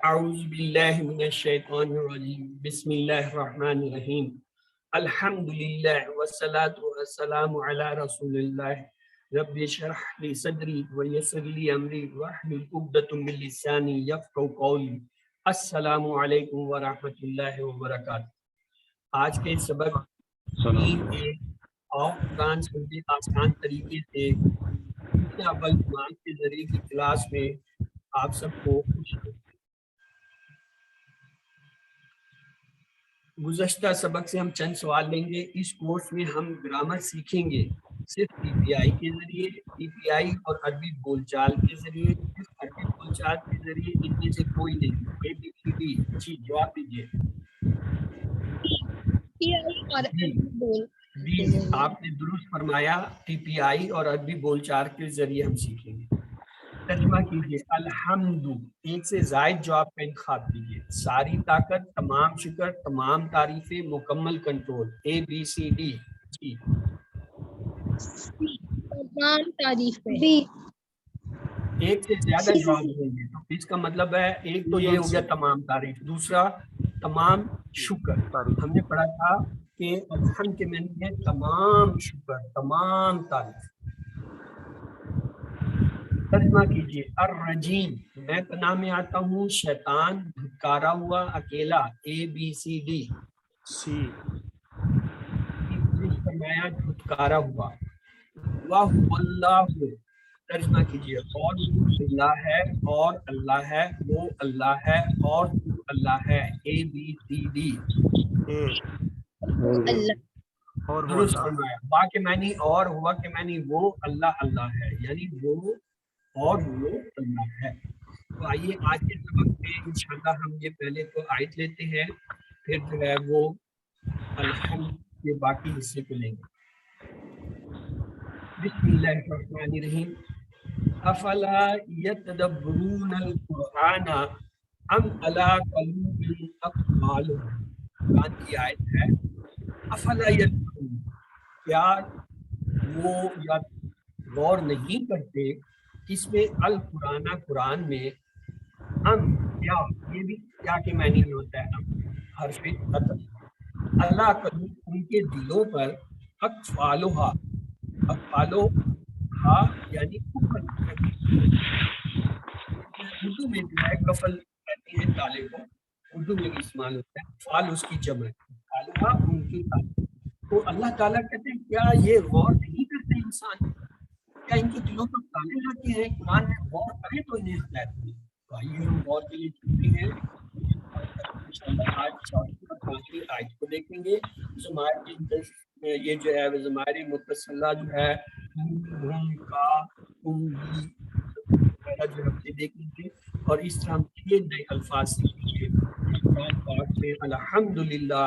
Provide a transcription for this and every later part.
اعوذ باللہ من الشیطان الرجیم بسم اللہ الرحمن الرحیم الحمدللہ والصلاة والسلام علی رسول اللہ رب اشرح لی صدری ویسر لی امری واحلل عقدۃ من لسانی یفقہوا قولی. السلام علیکم ورحمۃ اللہ وبرکاتہ. آج کے سبق اور قرآن سنتے آسان طریقے سے اول قرآن کے ذریعے کی کلاس میں آپ سب کو خوش آمدید. گزشتہ سبق سے ہم چند سوال لیں گے. اس کورس میں ہم گرامر سیکھیں گے صرف ٹی پی آئی کے ذریعے، ٹی پی آئی اور عربی بول چال کے ذریعے. صرف عربی بول چال کے ذریعے ان میں سے کوئی نہیں. ABCD جی جواب دیجیے. جی آپ نے درست فرمایا، ٹی پی آئی اور عربی بول چال کے ذریعے ہم سیکھیں گے. ترجمہ کیجیے. الحمد، ایک سے زائد جواب کا انتخاب کیجیے. ساری طاقت، تمام شکر، تمام تعریفیں، مکمل کنٹرول. ABCD جی. تمام تعریفیں. ایک سے زیادہ جواب دیں گے تو اس کا مطلب ہے ایک تو یہ ہو گیا تمام تعریف، دوسرا تمام شکر. ہم نے پڑھا تھا کہ الحمد کے معنی ہے تمام شکر، تمام تعریف. ترجمہ کیجیے. الرجیم، میں پناہ میں آتا ہوں شیطان دھتکارا ہوا اکیلا. ABCD سی. فرمایا دھتکارا ہوا. وَهُوَ اللَّهُ، ترجمہ کیجیے. اور وہ اللہ ہے، اور اللہ ہے، وہ اللہ ہے، اور تو اللہ ہے. ABCD درست فرمایا. با کے معنی اور، ہوا کے معنی وہ، اللہ اللہ ہے، یعنی وہ اور وہ اللہ ہے. تو آئیے آج کے سبق میں انشاءاللہ ہم یہ پہلے تو آیت لیتے ہیں، پھر جو ہے وہ الحمد کے باقی حصے کو لیں گے. بسم اللہ الرحمن الرحیم. افلا یتدبرون القرآن ام علی قلوب اقفالها. قرآن کی آیت ہے افلا یتدبرون، کیا وہ یا غور نہیں کرتے اس میں، القرآن قرآن میں، ام کیا، یہ بھی کیا کے معنی میں ہوتا ہے ام حرف قطع. اللہ قلوب ان کے دلوں پر، اقفالها، اقفالها یعنی کفل. اردو میں جو ہے کفل کہتے ہیں تالے کو، اردو میں بھی استعمال ہوتا ہے. فال اس کی جمع ہے، اقفالها ان کی تالے. تو اللہ تعالیٰ کہتے ہیں کیا یہ غور نہیں کرتے انسان، کیا ان کے دلوں پر تالے لگے ہیں؟ قرآن میں غور کریں تو انہیں ہدایت ملے. تو آئیے ہم غور کے لیے چلتے ہیں. انشاءاللہ آج چوتھی اور پانچویں آیت کو دیکھیں گے. یہ جو ہے ضمائر متصلہ جو ہے ہم کا تم بھی وغیرہ جو ہم سے دیکھیں گے، اور اس طرح ہم 6 نئے الفاظ سیکھیں گے. قرآن پاک میں الحمدللہ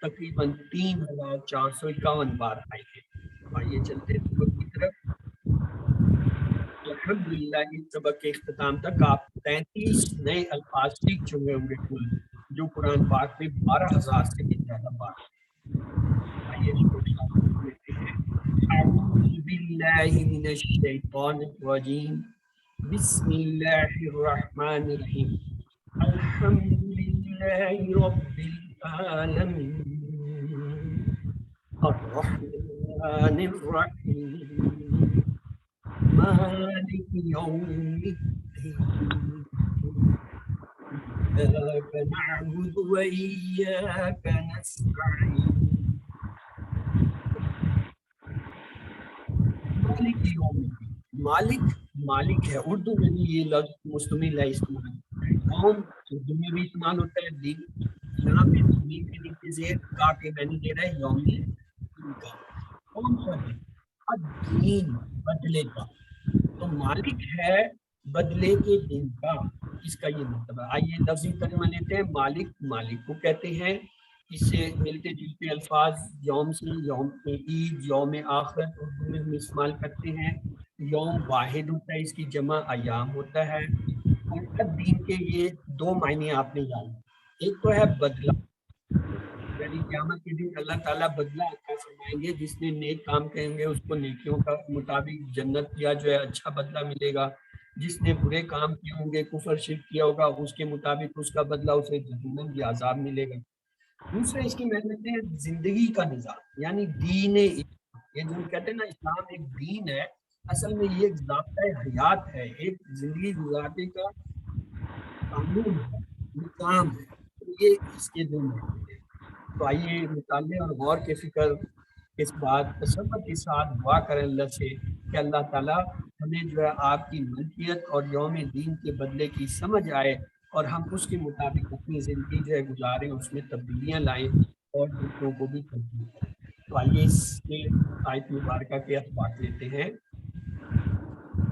تقریباً 3451 بار آئے ہیں. آئیے چلتے ہیں سبق کی طرف. الحمدللہ اس سبق کے اختتام تک آپ 33 نئے الفاظ سیکھ چکے ہوں گے کل، جو قرآن پاک میں 12,000 سے بھی زیادہ بار. آئیے اس کو شامل لیتے ہیں. اعوذ باللہ من الشیطان الرجیم بسم اللہ الرحمن الرحیم. الحمدللہ رب العالمین الرحمن الرحیم مالک یوم الدین ایاک نعبد و ایاک نستعین. مالک یوم الدین، مالک مالک ہے. اردو میں بھی یہ لفظ مشتمل ہے، استعمال ہوتا ہے. یوم اردو میں بھی استعمال ہوتا ہے، دن. یہاں پہ زمین کے نیچے سے کا کے معنی دے رہا ہے یومی دن کا. کون سا دن؟ الدین، بدلے کا. تو مالک ہے بدلے کے دن کا، اس کا یہ مطلب ہے. آئیے لفظی ترجمہ لیتے ہیں. مالک مالک کو کہتے ہیں. اس سے ملتے جلتے الفاظ یوم سے، یوم عید، یوم آخرت اردو میں ہم استعمال کرتے ہیں. یوم واحد ہوتا ہے، اس کی جمع ایام ہوتا ہے. اور دین کے یہ 2 معنی آپ نے جانے. ایک تو ہے بدلہ، یعنی قیامت کے دن اللہ تعالیٰ بدلہ عطا فرمائیں گے. جس نے نیک کام کریں گے اس کو نیکیوں کا مطابق جنت یا جو ہے اچھا بدلہ ملے گا. جس نے برے کام کیے ہوں گے، کفر شرک کیا ہوگا، اس کے مطابق اس کا بدلہ اسے جہنم کی عذاب ملے گا۔ دوسرا اس کی محنت ہے زندگی کا نظام، یعنی دین اسلام۔ یہ جو ہم کہتے ہیں نا اسلام ایک دین ہے، اصل میں یہ ایک ضابطۂ حیات ہے، ایک زندگی گزارنے کا قانون ہے، نظام ہے۔ تو یہ اس کے دو محنت ہیں۔ تو آئیے مطالعے اور غور کے فکر اس بات تصور کے ساتھ دعا کریں اللہ سے کہ اللہ تعالیٰ ہمیں جو ہے آپ کی ملکیت اور یوم دین کے بدلے کی سمجھ آئے، اور ہم اس کے مطابق اپنی زندگی جو ہے گزاریں، اس میں تبدیلیاں لائیں اور دوسروں کو بھی تبدیل کریں۔ تو آئیے اس کے آیت مبارکہ کے اسباق لیتے ہیں۔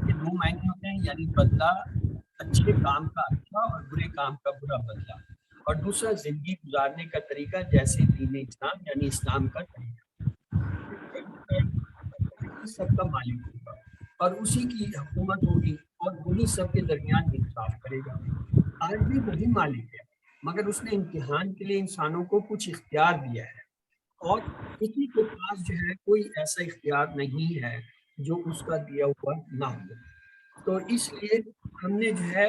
یہ دو معنی ہوتے ہیں، یعنی بدلہ اچھے کام کا اچھا اور برے کام کا برا بدلہ، اور دوسرا زندگی گزارنے کا طریقہ جیسے دین اسلام یعنی اسلام کا طریقہ۔ سب کا مالک ہوگا اور اسی کی حکومت ہوگی، اور وہی سب کے درمیان انصاف کرے گا۔ آج بھی وہی مالک ہے، مگر اس نے امتحان کے لیے انسانوں کو کچھ اختیار دیا ہے، اور کسی کے پاس جو ہے کوئی ایسا اختیار نہیں ہے جو اس کا دیا ہوا نہ ہو۔ تو اس لیے ہم نے جو ہے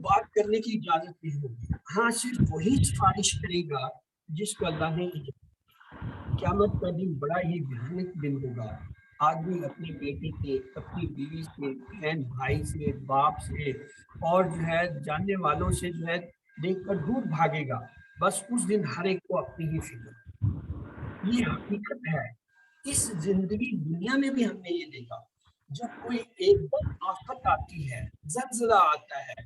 بات کرنے کی اجازت نہیں ہوگی، ہاں صرف وہی سفارش کرے گا جس کو اللہ نے اجازت۔ قیامت کا دن بڑا ہی بھیانک دن ہوگا۔ آدمی اپنے بیٹے سے، اپنی بیوی سے، بہن بھائی سے، باپ سے اور جو ہے جاننے والوں سے جو ہے دیکھ کر دور بھاگے گا۔ بس اس دن ہر ایک کو اپنی ہی فکر۔ یہ حقیقت ہے۔ اس زندگی دنیا میں بھی ہم نے یہ دیکھا، جب کوئی ایک دم آفت آتی ہے، زلزلہ آتا ہے،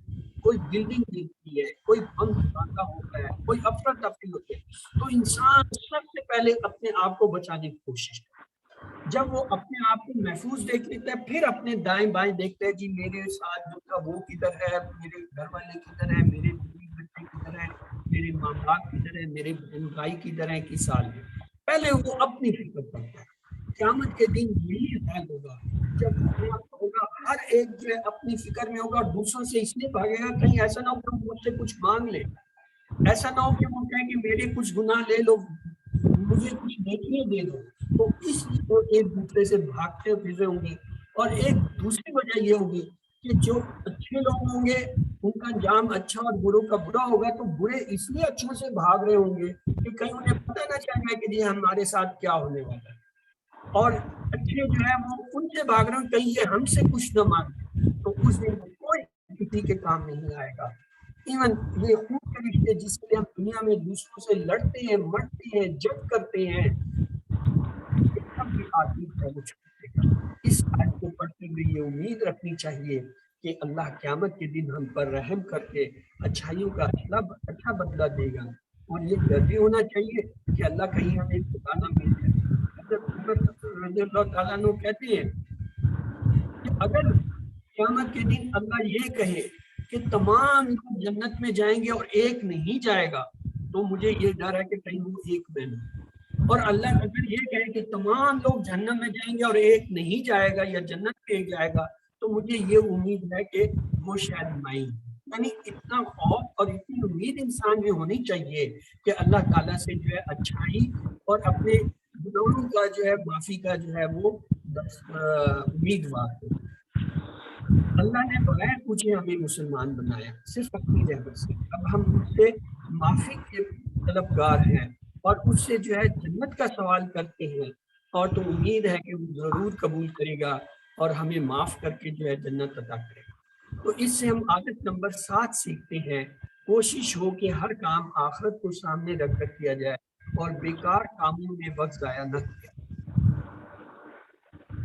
کوئی بلڈنگ گرتی ہے، کوئی بم دھماکہ ہوتا ہے، کوئی افراتفری ہوتی ہے، تو انسان سب سے پہلے اپنے آپ کو بچانے کی کوشش کرتا ہے۔ جب وہ اپنے آپ کو محفوظ دیکھ لیتا ہے، پھر اپنے دائیں بائیں دیکھتا ہے، جی میرے ساتھ جو تھا وہ کدھر ہے، میرے گھر والے کدھر ہیں، میرے بیوی بچے کدھر ہیں، میرے ماں باپ کدھر ہیں، میرے بہن بھائی کدھر ہیں، کس حال میں۔ پہلے وہ اپنی فکر کرتا ہے۔ قیامت کے دن یہی حال ہوگا، جب ہوگا ہر ایک جو ہے اپنی فکر میں ہوگا، دوسروں سے اس لیے بھاگے گا کہیں ایسا نہ ہو کہ مجھ سے کچھ مانگ لے، ایسا نہ ہو کہ وہ کہیں کہ میرے کچھ گناہ لے لو، مجھے کچھ نیکیاں دے دو۔ تو اس لیے وہ ایک دوسرے سے بھاگتے پھرے ہوں گے۔ اور ایک دوسری وجہ یہ ہوگی کہ جو اچھے لوگ ہوں گے ان کا انجام اچھا اور بروں کا برا ہوگا، تو برے اس لیے اچھوں سے بھاگ رہے ہوں گے کہ کہیں انہیں پتہ نہ چل جائے کہ جی ہمارے ساتھ کیا ہونے والا ہے، اور اچھے جو ہے وہ ان سے بھاگ رہے ہیں کہیں یہ ہم سے کچھ نہ مانگے۔ تو اس دن کوئی کسی کے کام نہیں آئے گا۔ ایون یہ خون کے رشتے جس کے لیے ہم دنیا میں دوسروں سے لڑتے ہیں، مرتے ہیں، جنگ کرتے ہیں، یہ سب بھی آدمی پہلے چھوڑ دے گا۔ اس آیت کو پڑھتے ہوئے یہ امید رکھنی چاہیے کہ اللہ قیامت کے دن ہم پر رحم کر کے اچھائیوں کا اچھا بدلہ دے گا، اور یہ ڈر بھی ہونا چاہیے کہ اللہ کہیں ہمیں خدا نہ مل جائے۔ حضرت عمر رضی اللہ تعالیٰ عنہ کہتے ہیں کہ اگر قیامت کے دن اللہ یہ کہے کہ تمام لوگ جنت میں جائیں گے اور ایک نہیں جائے گا، تو مجھے یہ ڈر ہے کہ کہیں وہ ایک میں نہیں۔ اور اللہ اگر یہ کہے کہ تمام لوگ جہنم میں جائیں گے اور ایک نہیں جائے گا یا جنت میں ایک جائے گا، تو مجھے یہ امید ہے کہ وہ شاید مائیں۔ یعنی اتنا خوف اور اتنی امید انسان میں ہونی چاہیے کہ اللہ تعالیٰ سے جو ہے اچھائی اور اپنے گناہوں کا جو ہے معافی کا جو ہے وہ امیدوار ہو۔ اللہ نے بغیر پوچھے ہمیں مسلمان بنایا، صرف اپنی رحمت سے۔ اب ہم اس سے معافی کے طلبگار ہیں اور اس سے جو ہے جنت کا سوال کرتے ہیں، اور تو امید ہے کہ وہ ضرور قبول کرے گا اور ہمیں معاف کر کے جو ہے جنت عطا کرے گا۔ تو اس سے ہم عادت نمبر 7 سیکھتے ہیں، کوشش ہو کہ ہر کام آخرت کو سامنے رکھ کر کیا جائے اور بیکار کاموں میں وقت ضائع نہ کیا۔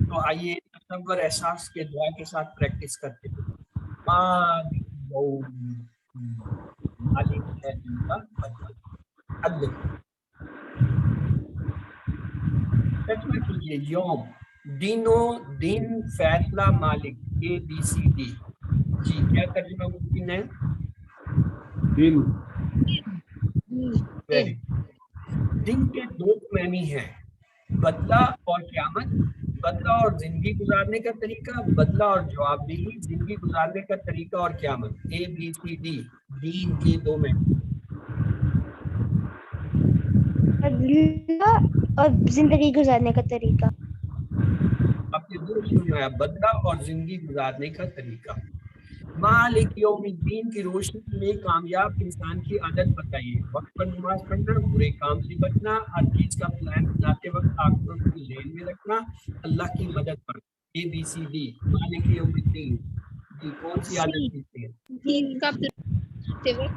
تو آئیے تصور احساس کے دعا کے ساتھ پریکٹس کرتے ہیں۔ مالک ہے جن کا عدل ترجمہ کیجیے۔ یوم، دینوں، دن، فیصلہ، مالک، ABCD۔ جی کیا ترجمہ ممکن ہے؟ دن دن کے دو معنی ہیں، بدلہ اور قیامت۔ بدلہ اور زندگی گزارنے کا طریقہ، بدلہ اور جواب دہی، زندگی گزارنے کا طریقہ اور قیامت، ABCD دین کے 2 میں بدلہ اور زندگی گزارنے کا طریقہ. اپنے درست سنایا، بدلہ اور زندگی گزارنے کا طریقہ. مالک یوم الدین کی روشنی میں کامیاب انسان کی عادت بتائیے. وقت پر نماز پڑھنا، برے کام سے بچنا، ہر چیز کا پلان بناتے وقت آخرت کو ذہن میں رکھنا، اللہ کی مدد پر. ABCD مالک یوم الدین جی کون سی عادت سی سیکھتے ہیں؟ دین کا پلان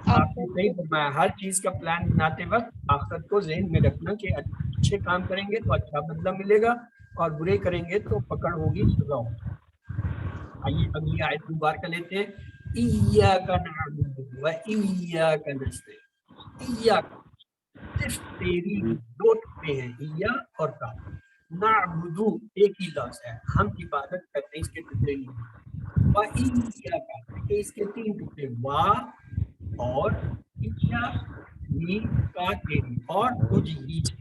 آپ نے صحیح فرمایا، ہر چیز کا پلان بناتے وقت آخرت کو ذہن میں رکھنا کہ اچھے کام کریں گے تو اچھا بدلہ ملے گا اور برے کریں گے تو پکڑ ہوگی، سزا ہوگی. آئیے اگلی آیت مبارکہ لیتے ہیں. ایاک نعبد و ایاک نستعین. ایاک صرف تیری دو ٹکڑے ہیں، ایا اور کا. نعبد ایک ہی لفظ ہے، ہم عبادت کرتے ہیں، اس کے ٹکڑے نہیں ہیں. و ایاک اس کے 3 ٹکڑے، وا اور ایا ہی کا تیری اور تجھ ہی سے.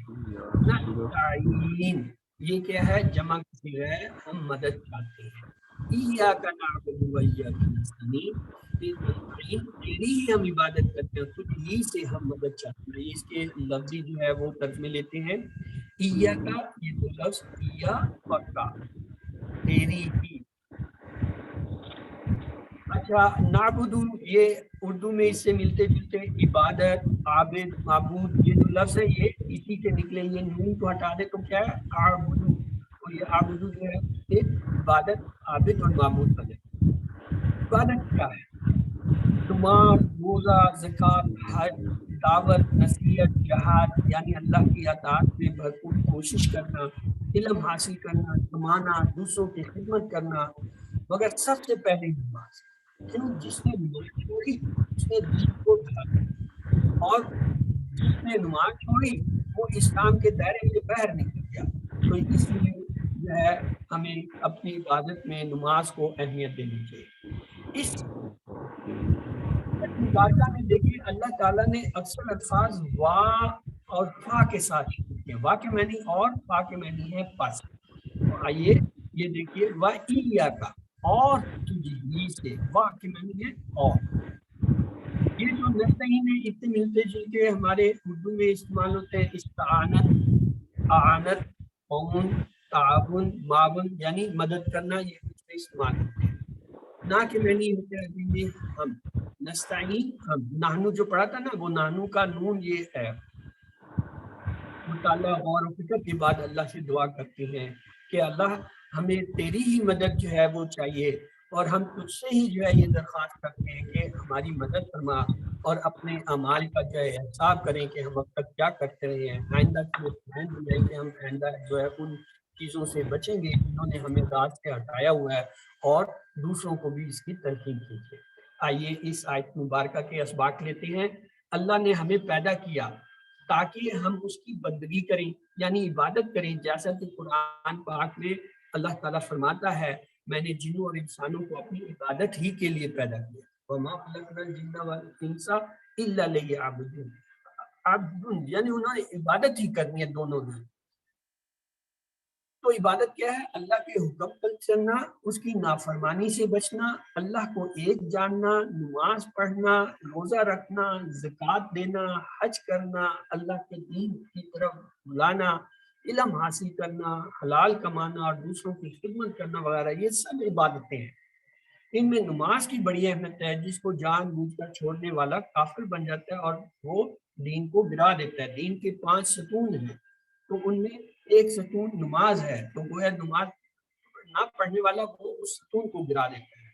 نستعین یہ کیا ہے؟ جمع کسی ہے، ہم مدد چاہتے ہیں. ایاک نعبد و ایاک نستعین تیری ہی ہم عبادت کرتے ہیں، تجھ ہی سے ہم مدد چاہتے ہیں. اس کے لفظی جو ہے وہ ترجمے لیتے ہیں. ایاک یہ دو لفظ ایا اور کا، تیری ہی. اچھا نعبد یہ اردو میں اس سے ملتے جلتے عبادت، عابد، معبود یہ جو لفظ ہے یہ اسی سے نکلے. یہ نون کو ہٹا دے تو کیا ہے؟ اعبدو. تو یہ اعبدو جو ہے یہ عبادت، عابد اور معبود کا ہے. عبادت کیا ہے؟ نماز، روزہ، زکوٰۃ، حج، دعوت، نصیحت، جہاد یعنی اللہ کی اطاعت میں بھرپور کوشش کرنا، علم حاصل کرنا، کمانا، دوسروں کی خدمت کرنا، مگر سب سے پہلے نماز. کیوں؟ جس نے نماز چھوڑی اس نے دین کو بھلا دیا، اور جس نے نماز چھوڑی وہ اسلام کے دائرے سے باہر نکل گیا. تو اس لیے جو ہے ہمیں اپنی عبادت میں نماز کو اہمیت دینی چاہیے. اس مبارکہ میں دیکھیے اللہ تعالیٰ نے اکثر الفاظ وا اور فا کے ساتھ شروع کیے. وا کے معنی اور، فا کے معنی ہے پس. تو آئیے یہ دیکھیے وا ایا کا اور تجھ ہی سے، وا کے معنی ہے اور. یہ جو نستعین ہے اتنے ملتے جلتے ہمارے اردو میں استعمال ہوتے ہیں. استعانت، اعانت، عون، تعاون، معاون یعنی مدد کرنا، یہ اس میں استعمال ہوتے ہیں. نہ کے معنی ہوتے ہیں عربی میں ہم. نستعین ہم، نحنو جو پڑھا تھا نا وہ نحنو کا نون یہ ہے. مطالعہ غور و فکر کے بعد اللہ سے دعا کرتے ہیں کہ اللہ ہمیں تیری ہی مدد جو ہے وہ چاہیے، اور ہم تجھ سے ہی جو ہے یہ درخواست کرتے ہیں کہ ہماری مدد فرما، اور اپنے اعمال کا جو ہے حساب کریں کہ ہم اب تک کیا کرتے رہے ہیں. آئندہ کی پلان بنائیں کہ ہم آئندہ جو ہے ان چیزوں سے بچیں گے جنہوں نے ہمیں راز سے ہٹایا ہوا ہے، اور دوسروں کو بھی اس کی تلقین کیجیے. آئیے اس آیت مبارکہ کے اسباق لیتے ہیں. اللہ نے ہمیں پیدا کیا تاکہ ہم اس کی بندگی کریں یعنی عبادت کریں، جیسا کہ قرآن پاک میں اللہ تعالیٰ فرماتا ہے میں نے جنوں اور انسانوں کو اپنی عبادت ہی کے لیے پیدا کیا. وَمَا خَلَقْنَا الْجِنَّ وَالْإِنسَ إِلَّا لِيَعْبُدُونِ. عبد یعنی انہوں نے عبادت ہی کرنی ہے دونوں نے. تو عبادت کیا ہے؟ اللہ کے حکم پر چلنا، اس کی نافرمانی سے بچنا، اللہ کو ایک جاننا، نماز پڑھنا، روزہ رکھنا، زکوٰۃ دینا، حج کرنا، اللہ کے دین کی طرف بلانا، علم حاصل کرنا، حلال کمانا اور دوسروں کی خدمت کرنا وغیرہ، یہ سب عبادتیں ہیں. ان میں نماز کی بڑی اہمیت ہے، جس کو جان بوجھ کر چھوڑنے والا کافر بن جاتا ہے اور وہ دین کو گرا دیتا ہے. دین کے 5 ستون ہیں تو ان میں ایک ستون نماز ہے، تو وہ ہے نماز نہ پڑھنے والا وہ اس ستون کو گرا دیتا ہے.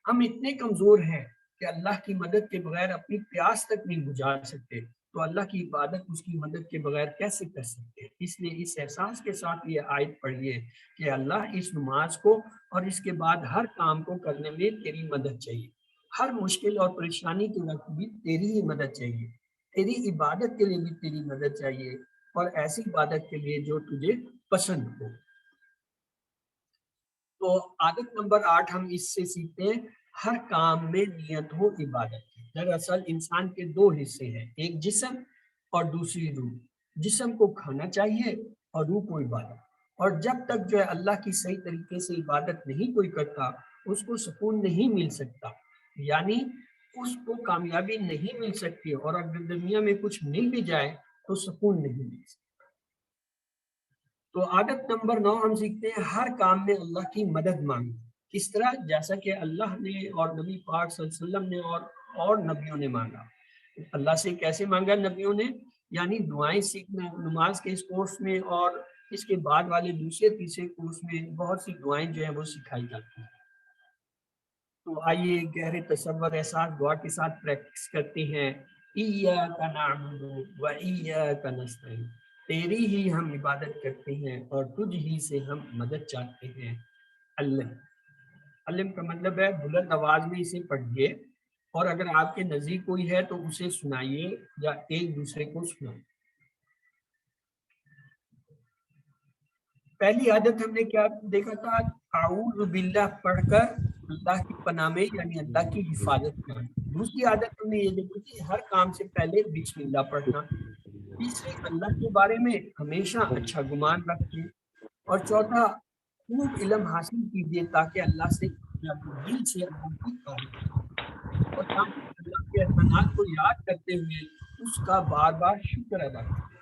ہم اتنے کمزور ہیں کہ اللہ کی مدد کے بغیر اپنی پیاس تک نہیں بجھا سکتے، تو اللہ کی عبادت اس کی مدد کے بغیر کیسے کر سکتے؟ اس لیے اس احساس کے ساتھ یہ آیت پڑھیے کہ اللہ اس نماز کو اور اس کے بعد ہر کام کو کرنے میں تیری مدد چاہیے. ہر مشکل اور پریشانی کے وقت بھی تیری ہی مدد چاہیے، تیری عبادت کے لیے بھی تیری مدد چاہیے، اور ایسی عبادت کے لیے جو تجھے پسند ہو. تو عادت نمبر 8 ہم اس سے سیکھتے ہیں ہر کام میں نیت ہو عبادت کی. دراصل انسان کے 2 حصے ہیں، ایک جسم اور دوسری روح. جسم کو کھانا چاہیے اور روح کو عبادت. اور جب تک جو ہے اللہ کی صحیح طریقے سے عبادت نہیں کوئی کرتا اس کو سکون نہیں مل سکتا، یعنی اس کو کامیابی نہیں مل سکتی، اور اگر دنیا میں کچھ مل بھی جائے تو سکون نہیں مل سکتا۔ تو عادت نمبر 9 ہم سیکھتے ہیں ہر کام میں اللہ کی مدد مانگنا۔ کس طرح؟ جیسا کہ اللہ نے اور نبی پاک صلی اللہ علیہ وسلم نے اور نبیوں نے مانگا۔ اللہ سے کیسے مانگا نبیوں نے؟ یعنی دعائیں سیکھنا، نماز کے اس کورس میں اور اس کے بعد والے دوسرے تیسرے کورس میں بہت سی دعائیں جو ہیں وہ سکھائی جاتی ہیں۔ تو آئیے گہرے تصور احساس دعا کے ساتھ پریکٹس کرتے ہیں۔ ایاک نعبد و ایاک نستعین، تیری ہی ہم عبادت کرتے ہیں اور تجھ ہی سے ہم مدد چاہتے ہیں۔ علم، علم کا مطلب ہے بلند آواز میں اسے پڑھیے، اور اگر آپ کے نزدیک کوئی ہے تو اسے سنائیے یا ایک دوسرے کو سنائیے۔ پہلی عادت ہم نے کیا دیکھا تھا؟ اعوذ باللہ پڑھ کر اللہ کی پناہ میں یعنی اللہ کی حفاظت کرنا۔ دوسری عادت ہم نے یہ دیکھی کہ ہر کام سے پہلے بسم اللہ پڑھنا۔ تیسری، اللہ کے بارے میں ہمیشہ اچھا گمان رکھیں۔ اور چوتھا، خوب علم حاصل کیجیے تاکہ اللہ سے دل سے اللہ کی تعریف کریں، اور تاکہ اللہ کے احسانات کو یاد کرتے ہوئے اس کا بار بار شکر ادا کریں۔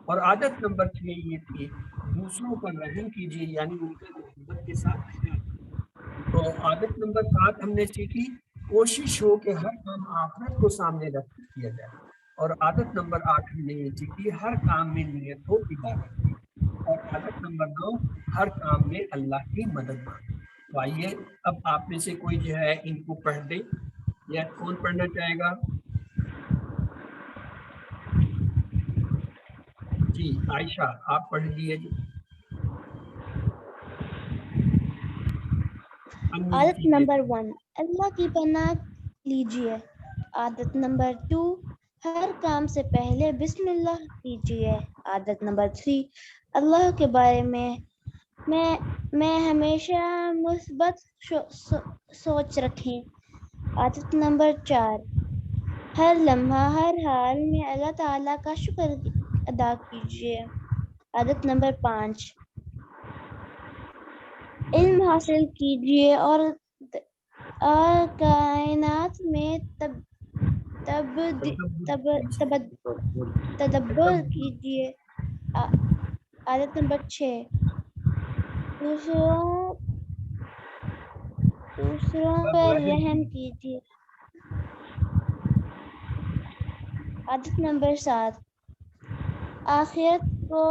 اور عادت نمبر 6 یہ تھی دوسروں پر رحم کیجیے، یعنی ان کا محبت کے ساتھ خیال۔ تو عادت نمبر 7 ہم نے سیکھی کوشش ہو کہ ہر کام آخرت کو سامنے رکھ کر کیا جائے۔ اور عادت نمبر 8 ہم نے یہ سیکھی ہر کام میں نیت ہو عبادت کی۔ اور عادت نمبر 9 ہر کام میں اللہ کی مدد مانگے۔ تو آئیے اب آپ میں سے کوئی جو ہے ان کو پڑھ دے، یا کون پڑھنا چاہے گا؟ جی عائشہ آپ پڑھ لیے جی۔ عادت نمبر 1، اللہ کی پناہ لیجیے۔ عادت نمبر 2، ہر کام سے پہلے بسم اللہ کیجیے۔ عادت نمبر 3، اللہ کے بارے میں ہمیشہ مثبت سوچ رکھیں۔ عادت نمبر 4، ہر لمحہ ہر حال میں اللہ تعالیٰ کا شکر ادا کیجیے۔ عادت نمبر 5، علم حاصل کیجیے اور کائنات میں تدبر کیجیے۔ عادت نمبر 6، دوسروں پر رحم کیجیے۔ عادت نمبر 7، آخرت کو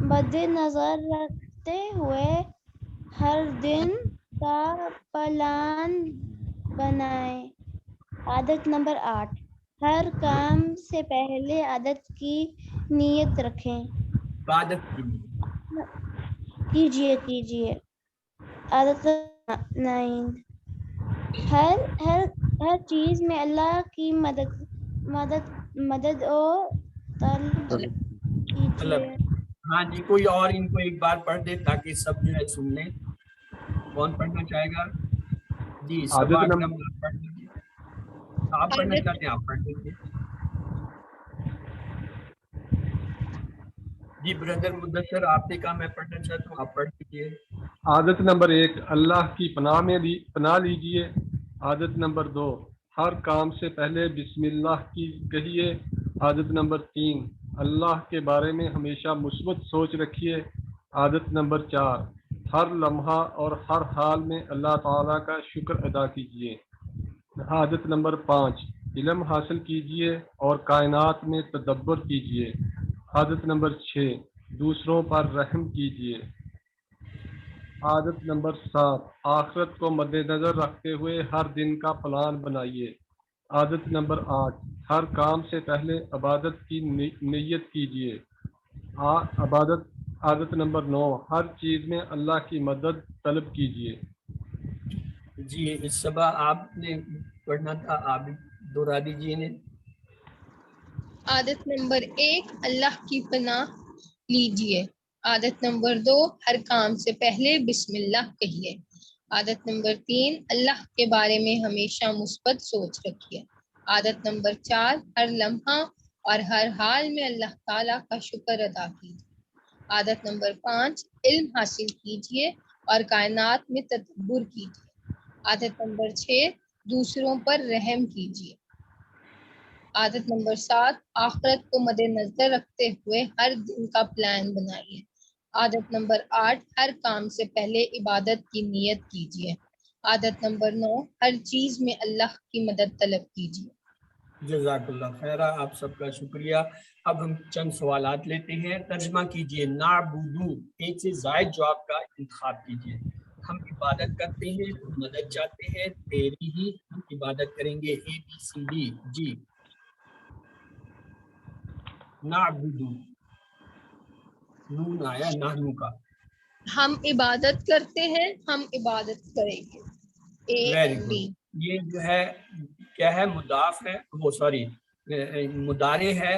مد نظر رکھتے ہوئے ہر دن کا پلان بنائیں۔ عادت نمبر 8، ہر کام سے پہلے عادت کی نیت رکھیں۔ عبادت کیجیے۔ عادت 9، ہر چیز میں اللہ کی مدد اور طلب کیجیے۔ ہاں جی، کوئی اور ان کو ایک بار پڑھ دے تاکہ سب جو ہے سن لیں۔ کون پڑھنا چاہے گا؟ جی صبا اکرم آپ پڑھ لیجیے۔ آپ پڑھنا چاہتے ہیں آپ پڑھ لیجیے۔ جی بردر مدثر آپ نے کہا میں پڑھنا چاہتا ہوں، آپ پڑھ لیجیے۔ عادت نمبر 1، اللہ کی پناہ لیجیے۔ عادت نمبر 2، ہر کام سے پہلے بسم اللہ کی کہیے۔ عادت نمبر 3، اللہ کے بارے میں ہمیشہ مثبت سوچ رکھیے۔ عادت نمبر 4، ہر لمحہ اور ہر حال میں اللہ تعالیٰ کا شکر ادا کیجیے۔ عادت نمبر 5، علم حاصل کیجیے اور کائنات میں تدبر کیجیے۔ عادت نمبر 6، دوسروں پر رحم کیجیے۔ عادت نمبر 7، آخرت کو مد نظر رکھتے ہوئے ہر دن کا پلان بنائیے۔ عادت نمبر 8، ہر کام سے پہلے عبادت کی نیت کیجیے۔ عادت نمبر 9، ہر چیز میں اللہ کی مدد طلب کیجیے۔ جی صبا آپ نے پڑھنا تھا، آپ دہرا دیجیے نے۔ عادت نمبر 1، اللہ کی پناہ لیجیے۔ عادت نمبر 2، ہر کام سے پہلے بسم اللہ کہیے۔ عادت نمبر 3، اللہ کے بارے میں ہمیشہ مثبت سوچ رکھیے۔ عادت نمبر 4، ہر لمحہ اور ہر حال میں اللہ تعالیٰ کا شکر ادا کیجیے۔ عادت نمبر 5 علم حاصل کیجیے اور کائنات میں تدبر کیجیے۔ عادت نمبر 6 دوسروں پر رحم کیجیے۔ عادت نمبر 7 آخرت کو مد نظر رکھتے ہوئے ہر دن کا پلان بنائیے۔ عادت نمبر 8 ہر کام سے پہلے عبادت کی نیت کیجیے۔ عادت نمبر 9 ہر چیز میں اللہ کی مدد طلب کیجیے۔ جزاک اللہ خیرہ، آپ سب کا شکریہ۔ اب ہم چند سوالات لیتے ہیں، ترجمہ کیجیے۔ نعبدو، ایک سے زائد جواب کا انتخاب کیجیے۔ ہم عبادت کرتے ہیں، ہم مدد چاہتے ہیں، تیری ہی ہم عبادت کریں گے، اے بی سی ڈی۔ جی نعبدو، نون آیا نحنو کا۔ ہم عبادت کرتے ہیں، ہم عبادت کریں گے، a very and good. B. یہ جو ہے کیا ہے؟ مضاف ہے، وہ سوری مضارع ہے،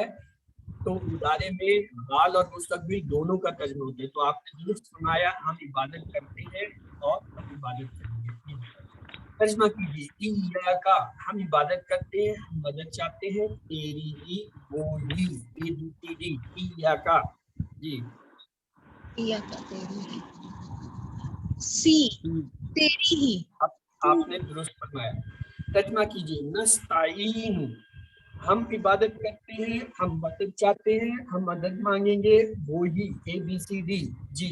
تو مضارع میں حال اور مستقبل دونوں کا ترجمہ ہوتا ہے۔ تو آپ نے درست فرمایا، ہم عبادت کرتے ہیں اور ہم عبادت کریں گے۔ ترجمہ کیجیے۔ ایاک، ہم عبادت کرتے ہیں، ہم مدد چاہتے ہیں، تیری ہی، وہی، اے بی سی ڈی۔ ایاک، جی سی تیری ہی۔ آپ نے درست فرمایا۔ ترجمہ کیجیے۔ نستعین، ہم عبادت کرتے ہیں، ہم مدد چاہتے ہیں، ہم مدد مانگیں گے، وہی، اے بی سی ڈی۔ جی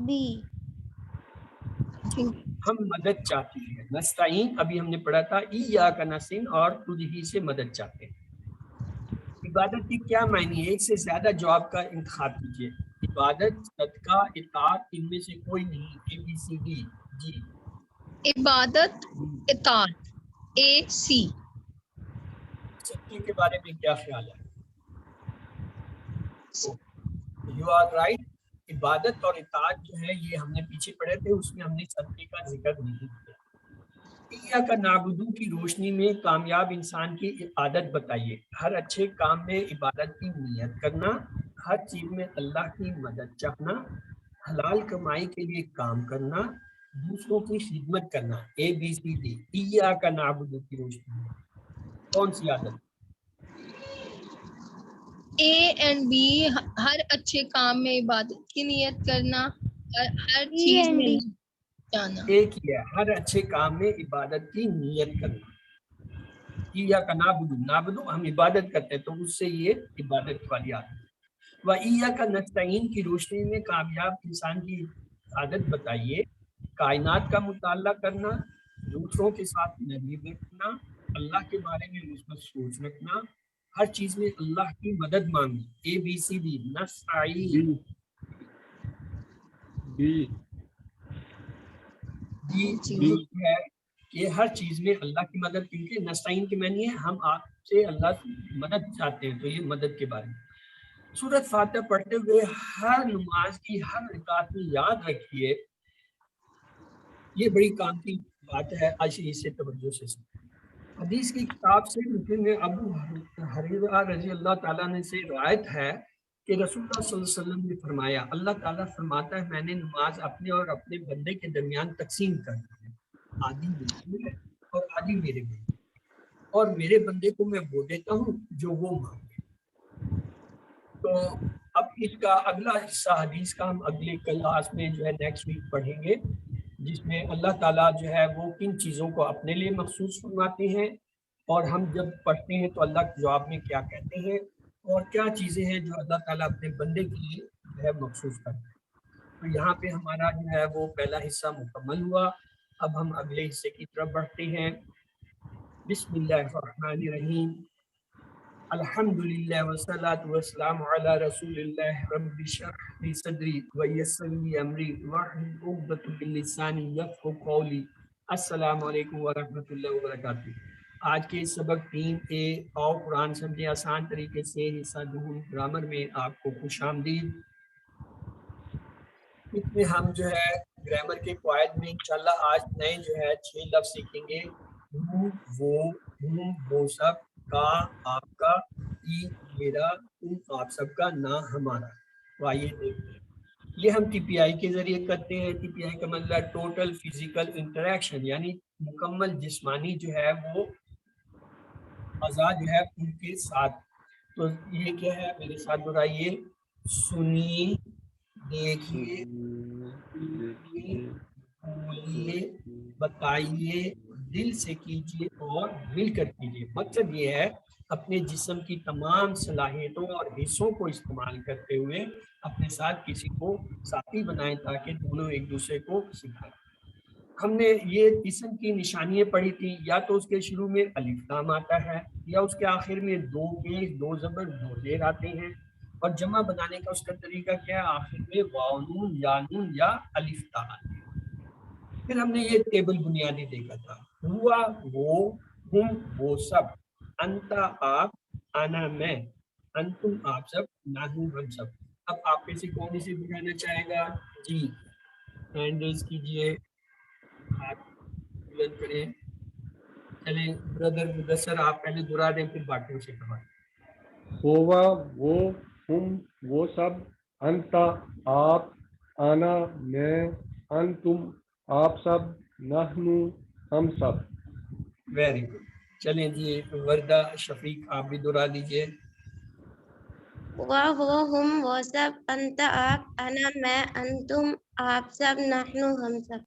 بی ہم مدد چاہتے ہیں۔ نستعین ابھی ہم نے پڑھا تھا، ایاک نستعین، اور تجھ ہی سے مدد چاہتے ہیں۔ عبادت کی کیا معنی ہے؟ ایک سے زیادہ جواب کا انتخاب کیجیے۔ عبادت، صدقہ، اطاعت، ان میں سے کوئی نہیں، اے بی سی ڈی۔ جی عبادت، اطاعت، اے سی۔ صدقے کے بارے میں کیا خیال ہے؟ You are right. عبادت اور اطاعت جو ہے یہ ہم نے پیچھے پڑھے تھے، اس میں ہم نے صدقے کا ذکر نہیں کیا۔ ایاک نعبدو کی روشنی میں کامیاب انسان کی عادت بتائیے۔ ہر اچھے کام میں عبادت کی نیت کرنا، ہر چیز میں اللہ کی مدد چاہنا، حلال کمائی کے لیے کام کرنا، دوسروں کی خدمت کرنا، اے بی سی ڈی۔ ایاک نعبدو کی روشنی میں کون سی عادت؟ اے اینڈ بی، ہر اچھے کام میں عبادت کی نیت کرنا اور ہر چیز میں جانا۔ ایک ہی ہے، ہر اچھے کام میں عبادت کی نیت کرنا۔ ایاک نعبدو، نعبدو ہم عبادت کرتے ہیں، تو اس سے یہ عبادت والی عادت۔ و ایاک نستعین کی روشنی میں کامیاب انسان کی عادت بتائیے۔ کائنات کا مطالعہ کرنا، دوسروں کے ساتھ نرمی رکھنا، اللہ کے بارے میں مثبت سوچ رکھنا، ہر چیز میں اللہ کی مدد مانگنا، اے بی سی ڈی۔ نستعین، بی بی ہے کہ ہر چیز میں اللہ کی مدد، کیونکہ نستعین کی معنی ہے ہم آپ سے اللہ سے مدد چاہتے ہیں، تو یہ مدد کے بارے میں۔ سورۃ فاتحہ پڑھتے ہوئے ہر نماز کی ہر رکعت میں یاد رکھیے، یہ بڑی کام کی بات ہے، آج اسے توجہ سے سنیں۔ حدیث کی کتاب سے مسلم میں ابو ہریرہ رضی اللہ تعالیٰ عنہ سے روایت ہے کہ رسول اللہ صلی اللہ علیہ وسلم نے فرمایا، اللہ تعالیٰ فرماتا ہے میں نے نماز اپنے اور اپنے بندے کے درمیان تقسیم کر دی ہے، آدھی میرے ہے اور آدھی میرے بندے، اور میرے بندے کو میں وہ دیتا ہوں جو وہ مانگے۔ تو اب اس کا اگلا حصہ حدیث کا ہم اگلے کلاس میں جو ہے نیکسٹ ویک پڑھیں گے، جس میں اللہ تعالیٰ جو ہے وہ کن چیزوں کو اپنے لیے مخصوص فرماتے ہیں، اور ہم جب پڑھتے ہیں تو اللہ کے جواب میں کیا کہتے ہیں، اور کیا چیزیں ہیں جو اللہ تعالیٰ اپنے بندے کے لیے جو ہے مخصوص کرتے ہیں۔ تو یہاں پہ ہمارا جو ہے وہ پہلا حصہ مکمل ہوا۔ اب ہم اگلے حصے کی طرف بڑھتے ہیں۔ بسم اللہ الرحمن الرحیم، الحمدللہ والصلاۃ والسلام علی رسول اللہ، رب اشرح لی صدری ویسر لی امری واحلل عقدۃ من لسانی یفقهوا قولی۔ السلام علیکم ورحمۃ اللہ وبرکاتہ۔ آج کے سبق 3A اور قرآن سمجھے آسان طریقے سے حصہ دوم گرامر میں آپ کو خوش آمدید۔ اس میں ہم جو ہے گرامر کے قواعد میں انشاءاللہ آج نئے جو ہے 6 لفظ سیکھیں گے۔ وہ سب، کا آپ کا، ای میرا، تم آپ سب کا، نہ ہمارا۔ تو آئیے دیکھتے ہیں۔ یہ ہم ٹی پی آئی کے ذریعے کرتے ہیں۔ ٹی پی آئی کا مطلب ٹوٹل فزیکل انٹریکشن، یعنی مکمل جسمانی جو ہے وہ اعضاء جو ہے ان کے ساتھ۔ تو یہ کیا ہے میرے ساتھ دہرائیے، سنیے، دیکھیے، بولیے، بتائیے، دل سے کیجیے اور مل کر کیجیے۔ مقصد یہ ہے اپنے جسم کی تمام صلاحیتوں اور حصوں کو استعمال کرتے ہوئے اپنے ساتھ کسی کو ساتھی بنائیں تاکہ دونوں ایک دوسرے کو سکھائیں۔ ہم نے یہ اسم کی نشانیاں پڑھی تھی، یا تو اس کے شروع میں الف لام آتا ہے، یا اس کے آخر میں دو پیش، دو زبر، دو زیر آتے ہیں، اور جمع بنانے کا اس کا طریقہ کیا ہے، آخر میں واو نون یا نون یا الف تا آتے ہیں۔ پھر ہم نے یہ ٹیبل بنیادی دیکھا تھا، ہوا وہ، ہم وہ سب، انتا آپ، انا میں، انتم آپ سب، نحن ہم سب۔ اب آپ میں سے کون اسے بنانا چاہے گا؟ جی ہینڈ ریز کیجئے، ہاتھ بلند کریں۔ چلیں بردر مدثر آپ پہلے دہرا دیں پھر باقیوں سے کروائیں۔ ہوا وہ، ہم وہ سب، انتا آپ، انا میں، انتم آپ سب، نحن ہم سب۔ Very good. چلیں جی وردہ شفیق آپ بھی دہرا دیجئے۔ وہ ہم وہ سب، انت آپ، انا میں، انتم آپ سب، نحن ہم سب۔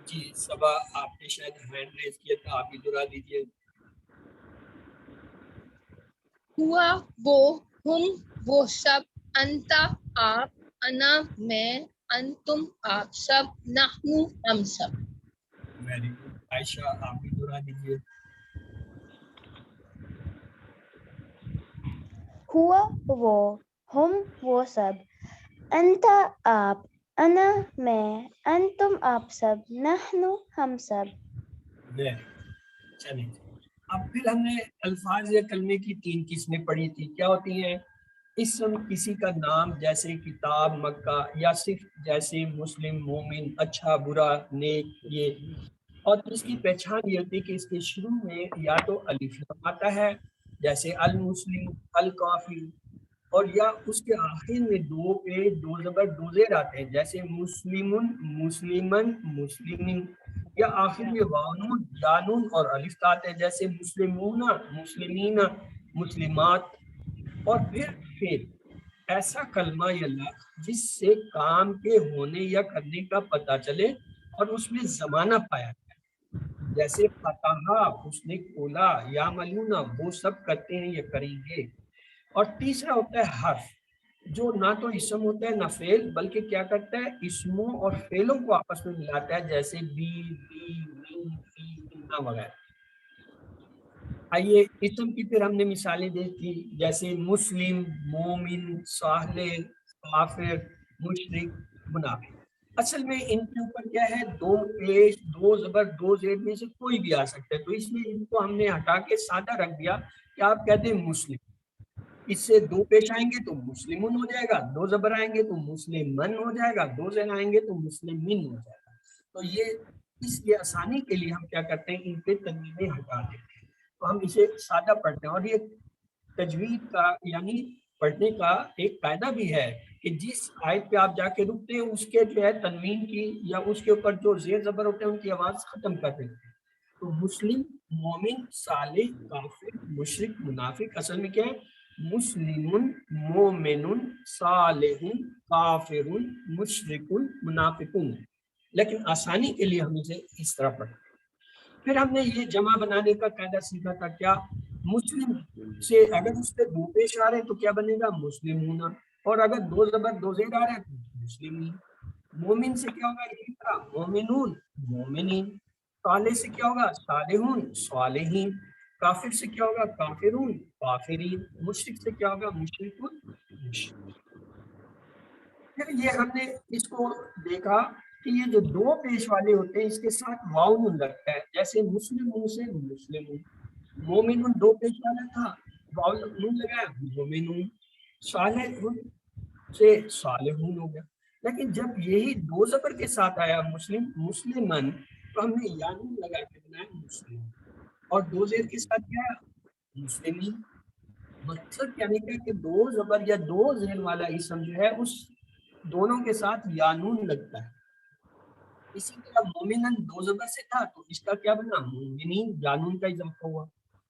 جی صبا آپ نے شاید ہینڈ ریز کیا تھا، آپ بھی دہرا دیجئے۔ ہوا وہ، ہم وہ سب، انتا آپ، انا میں، انتم آپ سب، نحن ہم سب۔ Very good. عائشہ آپ بھی دہرا دیجئے۔ ہوا وہ، ہم وہ سب، انت آپ، انا میں، انتم آپ سب، نحن ہم سب۔ Very good. چلیں اب پھر ہم نے الفاظ یا کلمے کی 3 قسمیں پڑھی تھی، کیا ہوتی ہیں؟ اسم کسی کا نام جیسے کتاب، مکہ، یا صرف جیسے مسلم، مومن، اچھا، برا، نیک، یہ، اور اس کی پہچان یہ ہوتی ہے کہ اس کے شروع میں یا تو الف لام آتا ہے جیسے المسلم، الکافر، اور یا اس کے آخر میں دو پیش، دو زبر، دو زیر آتے ہیں جیسے مسلمن، مسلمن، مسلمین، یا آخر میں واؤن، یانون اور الف آتے ہیں جیسے مسلمون، مسلمین، مسلمات۔ اور پھر ایسا کلمہ یا لفظ جس سے کام کے ہونے یا کرنے کا پتہ چلے اور اس میں زمانہ پایا جائے، جیسے فتحہ اس نے کھولا، یا ملونا وہ سب کرتے ہیں یا کریں گے۔ اور تیسرا ہوتا ہے حرف، جو نہ تو اسم ہوتا ہے نہ فعل، بلکہ کیا کرتا ہے اسموں اور فعلوں کو آپس میں ملاتا ہے جیسے بی، من، فی، اننا وغیرہ۔ آئیے اسم کی پھر ہم نے مثالیں دیکھی جیسے مسلم، مومن، صالح، کافر، مشرک، منافق۔ اصل میں ان کے اوپر کیا ہے، دو پیش، دو زبر، دو زیر میں سے کوئی بھی آ سکتا ہے، تو اس لیے ان کو ہم نے ہٹا کے سادہ رکھ دیا کہ آپ کہتے ہیں مسلم، اس سے دو پیش آئیں گے تو مسلمن ہو جائے گا، دو زبر آئیں گے تو مسلمن ہو جائے گا، دو زیر آئیں گے تو مسلمین ہو جائے گا۔ تو یہ اس کی آسانی کے لیے ہم کیا کرتے ہیں، ان پہ تنوینیں ہٹا دیتے ہیں، تو ہم اسے سادہ پڑھتے ہیں۔ اور یہ تجوید کا یعنی پڑھنے کا ایک قاعدہ بھی ہے کہ جس آیت پہ آپ جا کے رکتے ہیں اس کے جو ہے تنوین کی یا اس کے اوپر جو زیر زبر ہوتے ہیں ان کی آواز ختم کر دیتے ہیں۔ تو مسلم، مومن، صالح، کافر، مشرک، منافق، اصل میں کیا ہے، مسلم، مومن، صالح، کافر، مشرک، منافقون، لیکن آسانی کے لیے ہم اسے اس طرح پڑھتے ہیں۔ پھر ہم نے یہ جمع بنانے کا قاعدہ سیکھا تھا، کیا مسلم سے اگر اس پہ دو پیش آ رہے ہیں تو کیا بنے گا، مسلمون، اور اگر دو زبر دو زیر آ رہے ہیں تو مسلمین۔ مومن سے کیا ہوگا، اسی طرح مومنون، مومنین۔ صالح سے کیا ہوگا، صالحون، صالحین۔ کافر سے کیا ہوگا، کافرون، کافرین۔ مشرک سے کیا ہوگا، مشرکون، مشرک۔ پھر یہ ہم نے اس کو دیکھا کہ یہ جو دو پیش والے ہوتے ہیں اس کے ساتھ واؤ نون لگتا ہے، جیسے مسلمون سے مسلمون، مومنون دو پیش والا تھا، واؤ نون لگایا، مومنون، صالحون سے صالحون ہو گیا۔ لیکن جب یہی دو زبر کے ساتھ آیا مسلم، مسلمن، تو ہم نے یا نون لگا کے بنایا مسلم، اور دو زیر کے ساتھ کیا مسلمین۔ مقصد یعنی کہ دو زبر یا دو زیر والا اسم جو ہے اس دونوں کے ساتھ یا نون لگتا ہے۔ اسی طرح مومنن دو زبر سے تھا تو اس کا کیا بنا، مومنین، یا نون کا اضافہ ہوا۔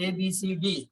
ABCD।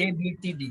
ABCD।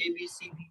ABCD।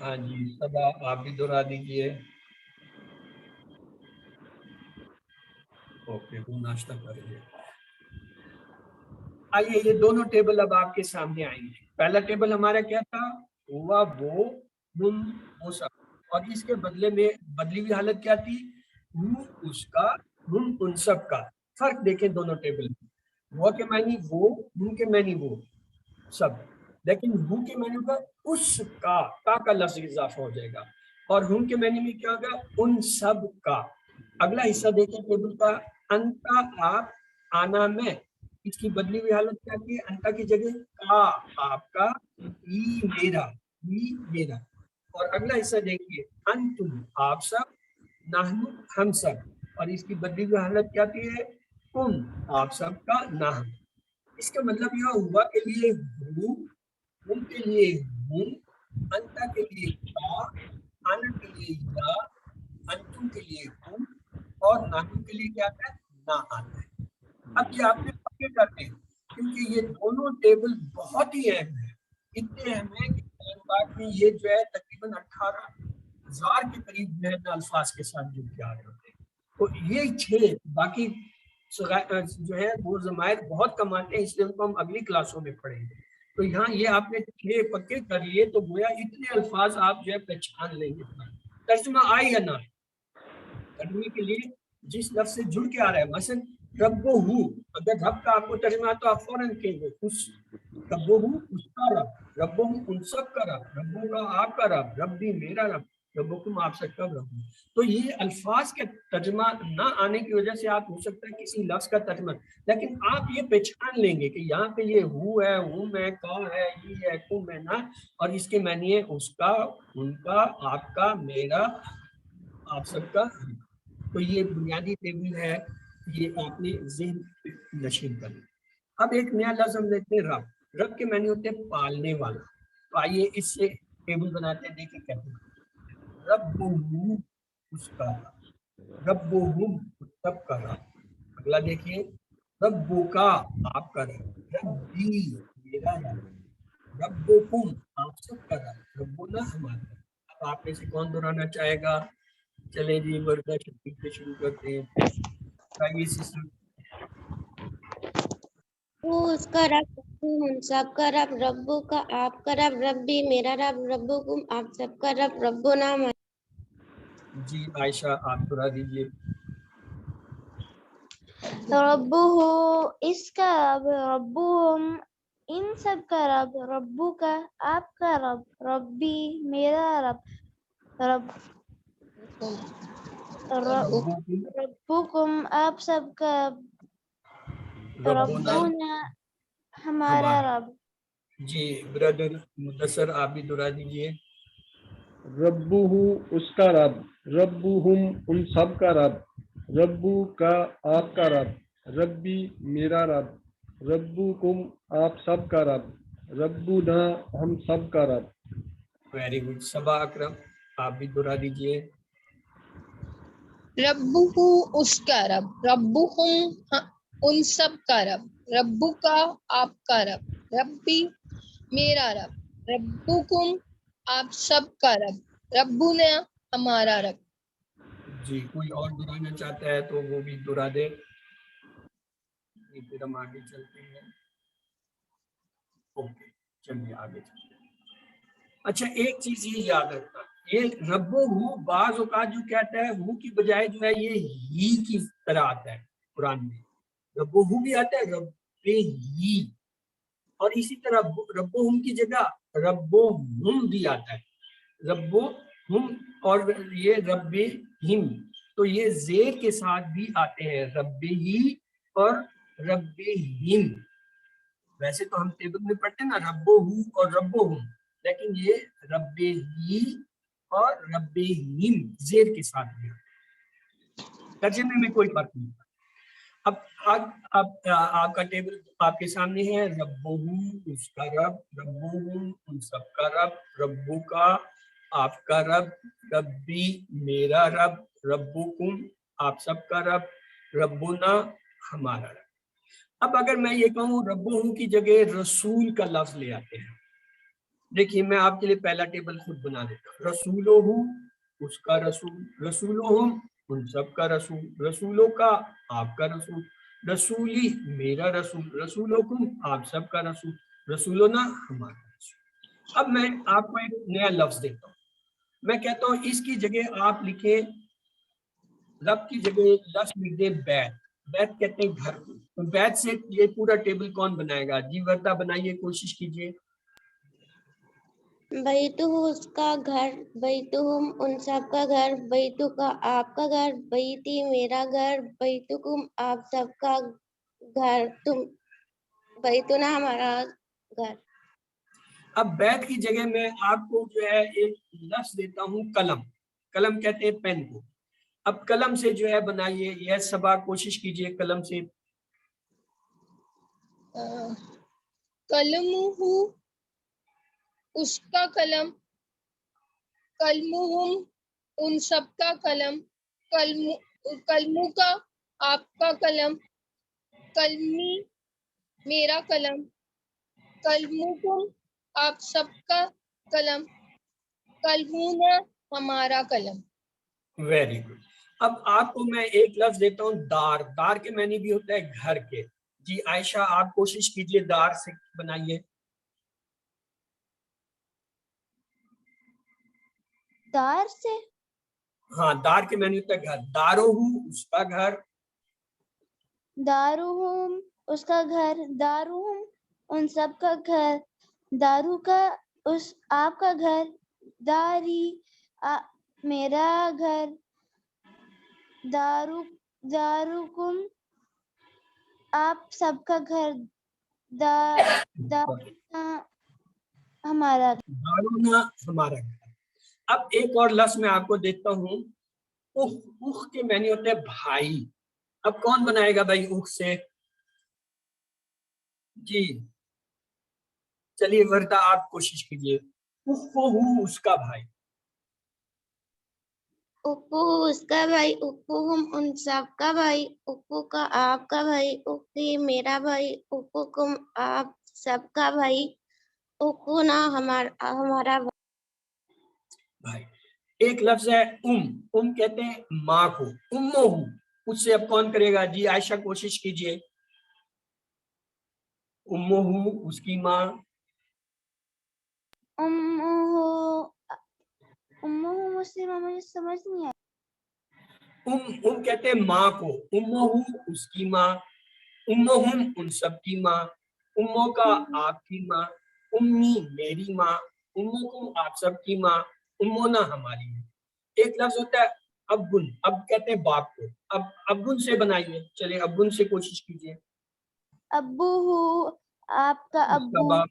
ہاں جی صبا آپ بھی دہرا دیجیے. اوکے وہ ناشتہ کر رہے ہیں. آئیے یہ دونوں ٹیبل اب آپ کے سامنے آئیں گے. پہلا ٹیبل ہمارا کیا تھا؟ ہوا وہ ہم وہ سب, اور اس کے بدلے میں بدلی ہوئی حالت کیا تھی؟ ہوں اس کا ہم ان سب کا. فرق دیکھیں دونوں ٹیبل میں. وہ کے معنی وہ, ہم کے معنی وہ سب, لیکن ہو کے معنی کا اس کا لفظ اضافہ ہو جائے گا, اور ہم کے معنی میں کیا ہوگا؟ ان سب کا. اگلا حصہ دیکھیں ٹیبل کا, انتا آپ آنا میں, اس کی بدلی ہوئی حالت کیا کی؟ انتا کی جگہ کا آپ کا, ای میرا, ای میرا. اور اگلا حصہ دیکھیے انتم آپ سب, نحنو ہم سب, اور اس کی بدلی ہوئی حالت کیا کی ہے؟ تم آپ سب کا, نہ ہم. اس کا مطلب یہ ہوا کے لیے ہو, ہم کے لیے ہم, انتا کے لیے کا, آنا کے لیے یا, انتم کے لیے ہم, اور نحنو کے لیے کیا ہے؟ نہ آنا ہے. اب یہ آپ نے پکے کرتے ہیں کیونکہ یہ دونوں ٹیبل بہت ہی اہم ہیں. اتنے اہم ہیں کہ قرآن پاک میں یہ جو ہے تقریباً 18,000 کے قریب جو ہے الفاظ کے ساتھ جڑ کے آ رہے ہوتے ہیں. تو یہ 6 باقی جو ہے وہ ضمائر بہت کم آتے ہیں, اس لیے ان کو ہم اگلی کلاسوں میں پڑھیں گے. تو یہاں یہ آپ نے 6 پکے کر لیے تو گویا اتنے الفاظ آپ جو ہے پہچان لیں گے. ترجمہ آئے یا نہ, ترجمے کے لیے جس لفظ سے جڑ کے آ رہا ہے, مثلا رب ہو, اگر رب کا آپ کو ترجمہ تو آپ فوراً کہیں گے اس رب ہو اس کا رب, رب ہو ان سب کا رب, ربوں کا آپ کا رب, رب بھی میرا رب, ربکم آپ سب کا رب. تو یہ الفاظ کے ترجمہ نہ آنے کی وجہ سے آپ ہو سکتا ہے کسی لفظ کا ترجمہ, لیکن آپ یہ پہچان لیں گے کہ یہاں پہ یہ ہو ہے, ہم ہے, کا ہے, یہ ہے, کم ہے, نہ, اور اس کے معنی ہے اس کا, ان کا, آپ کا, میرا, آپ سب کا. تو یہ بنیادی ٹیبل ہے, یہ آپ نے ذہن نشین کر لیا. اب ایک نیا لفظ ہم دیکھتے ہیں رب. رب کے معنی ہوتے ہیں پالنے والا. تو آئیے اس سے ٹیبل بناتے ہیں, دیکھیں کہتے ہیں رب اس کا, رب سب کا رب. اگلا دیکھیے رب کا آپ کا رب, ربی میرا رب, ربکم آپ سب کا رب, ربنا ہمارا. اب آپ میں سے کون دہرانا چاہے گا؟ چلیں جی وردہ شکیل سے شروع کرتے ہیں. آئیے سسٹر. وہ اس کا رب, ہم سب کا رب, ربو کا آپ کا رب, ربی میرا رب, ربکم آپ سب کا رب, ربنا ہمارا. جی عائشہ آپ دہرا دیجیے. ربو ہو اس کا رب, ربوہم ان سب کا رب, ربو کا آپ کا رب, ربی میرا رب, رب ربکم آپ سب کا رب, ربنا ربنا ہمارا رب. جی برادر مدثر آپ بھی دہرا دیجیے. ربو اس کا رب, ربہم ان سب کا رب, ربو کا آپ کا رب, ربی میرا رب, ربکم آپ سب کا رب, ربنا ہم سب کا رب. Very good. صبا اکرم آپ بھی دہرا دیجیے. ربہ اس کا رب, ربہم ان سب کا رب, ربو کا آپ کا رب, ربی میرا رب, ربکم آپ سب کا رب, ربنا ہمارا رب. جی کوئی اور دہرانا چاہتا ہے تو وہ بھی دہرا دے, پھر ہم آگے چلتے ہیں. اوکے چلیے آگے چلتے ہیں. اچھا ایک چیز یہ یاد رکھنا, یہ رب ہو بعض اوقات جو کہتا ہے ہو کی بجائے جو ہے یہ ہی کی طرح آتا ہے قرآن میں. رب ہو بھی آتا ہے رب ہی, اور اسی طرح رب ہم کی جگہ رب ہم بھی آتا ہے, رب ہم, اور یہ رب ہم, تو یہ زیر کے ساتھ بھی آتے ہیں رب ہی اور رب ہم. ویسے تو ہم ٹیبل میں پڑھتے ہیں نا رب ہو اور رب ہم, لیکن یہ رب ہی اور رب ہم زیر کے ساتھ بھی آتے ہیں. ترجمے میں کوئی فرق نہیں. اب آپ کا ٹیبل آپ کے سامنے ہے. ربہ اس کا رب, ربہم ان سب کا رب, ربو کا آپ کا رب, ربی میرا رب, ربکم آپ سب کا رب, ربنا ہمارا رب. اب اگر میں یہ کہوں ربہم کی جگہ رسول کا لفظ لے آتے ہیں, دیکھیے میں آپ کے لیے پہلا ٹیبل خود بنا دیتا ہوں. رسولہ اس کا رسول, رسولہم ان سب کا رسول, رسولوں کا آپ کا رسول, رسولی میرا رسول, رسولکم آپ سب کا رسول, رسولنا ہمارا رسول. اب میں آپ کو ایک نیا لفظ دیتا ہوں. میں کہتا ہوں اس کی جگہ آپ لکھیں, رب کی جگہ لفظ لکھ دیں بیت. بیت کہتے ہیں گھر کو. تو بیت سے یہ پورا ٹیبل کون بنائے گا؟ جی وردہ بنائیے, کوشش کیجیے. بیتہ اس کا گھر, بیتہم ان سب کا گھر, بیتو کا آپ کا گھر, بیتی میرا گھر, بیتکم آپ سب کا گھر, تم بیتنا ہمارا گھر. اب بیت کی جگہ میں آپ کو جو ہے ایک لفظ دیتا ہوں قلم. قلم کہتے ہیں پین کو. اب قلم سے جو ہے بنائیے, یہ سبا کوشش کیجیے قلم سے. قلم اس کا قلم, قلمہم ان سب کا قلم, قلموں کا آپ کا قلم, قلمی میرا قلم, قلمکم آپ سب کا قلم, قلمنا ہمارا قلم. Very good. اب آپ کو میں ایک لفظ دیتا ہوں دار. دار کے معنی بھی ہوتا ہے گھر کے. جی عائشہ آپ کوشش کیجیے دار سے بنائیے. دار سے ہاں دار کے معنی ہوتا ہے گھر. داروہ اس کا گھر, دارہم اس کا گھر, دارہم ان سب کا گھر, دارو کا اس آپ کا گھر, داری میرا گھر, دارکم آپ سب کا گھر, دارنا ہمارا گھر. دارونا ہمارا گھر. اب ایک اور لفظ میں آپ کو دیتا ہوں اخ. اخ کے معنی ہوتے ہیں بھائی. اب کون بنائے گا بھائی اخ سے؟ جی چلیے وردہ آپ کوشش کیجیے. اخوہ اس کا بھائی, اپو اس کا بھائی, اپوہم ان سب کا بھائی, اپو کا آپ کا بھائی, اپی میرا بھائی, اپوکم آپ سب کا بھائی, اپونا ہمارا بھائی. ایک لفظ ہے ام کہتے ہیں ماں کو. امہ اس سے اب کون کرے گا؟ جی عائشہ کوشش کیجیے. امہ اس کی ماں, مجھے سمجھ نہیں آیا. ام کہتے ہیں ماں کو. امہ اس کی ماں, امہم ان سب کی ماں, اموں کا آپ کی ماں, امی میری ماں, امکم آپ سب کی ماں, امونا ہماری ماں. ایک لفظ ہوتا ہے ابن. اب کہتے ہیں باپ کو. اب ابن سے بنائیے, چلے ابن سے کوشش کیجیے. ابو ہو آپ کا اس کا ابو, باپ,